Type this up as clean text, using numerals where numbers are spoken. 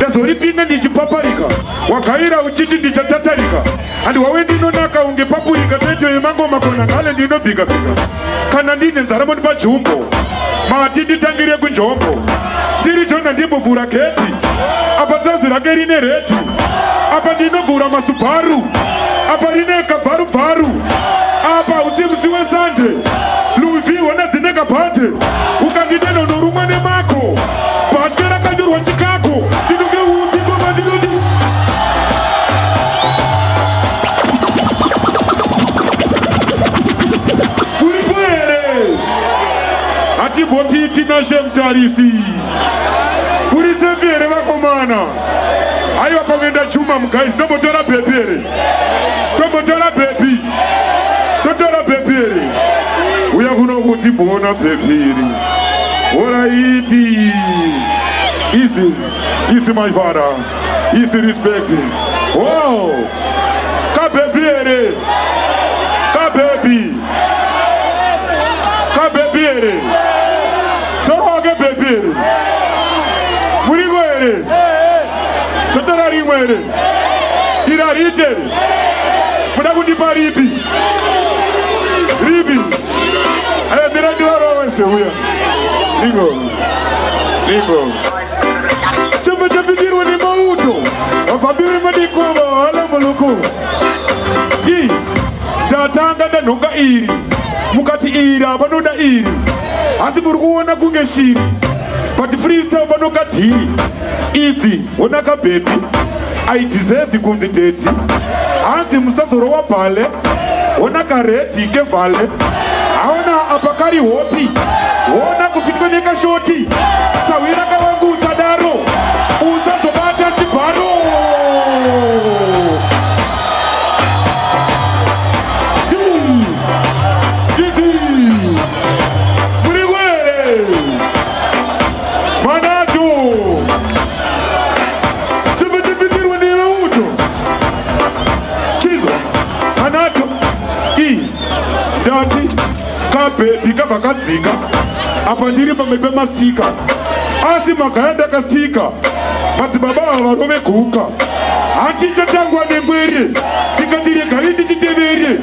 ndazoripinda ndichipaparika wagaira uchiti ndichatatarika andi wawe ndinonaka unge papurika teto yemangoma Khonangale ndinobhikabhika kana ndine nzara ndi pajumbo mati nditangire kunjombo ndiri chona ndimbovhura geti apa dhazi rake rine reti apa ndinovhura masubaru apa rine kabvarubvaru apa usimusi wesande luvi hona dzine kabhande ukandideno norumwe nemako bhatya rakanyorwa Chicago ndinoge unzi koma ndinodi uripo here hatimbotiti Nash mutarisi uri sefi here vakomana aiwa pamenda chuma mugaisi tombotora bhepi here tombotora bhepi totora bhepi here uya kuno kuti mbona bhepi iri oraiti easy my father easy respect wow kabhepi here kabhepi here toroke bhepi here muriko here totora rimwe here irarite muda kundipa ripi mira ndivarowese uya Lingo chombo chapitirwa nemauto vafambiri madikova hala muluku ndatanga ndanhonga iri mukati iri avanoda iri asi muri kuona kunge shiri but freestyle vanoga dhiri idzi honaka bhepi aideserve kunzi deti hanzi musazorowa bhale honaka redhi kevhale haona apa kari hopi hona kufitwa nekashoti sawira kavangusa daro usazobata chibharo muriwere manato chimbechipitirwa nevauto chizo manato ndati kabhepi kavakadzika apa ndiri pamberi pemastika asi magaya ndakastika madzibaba ava varove guka handichatangwa nengwere ndikatiregai ndichitevere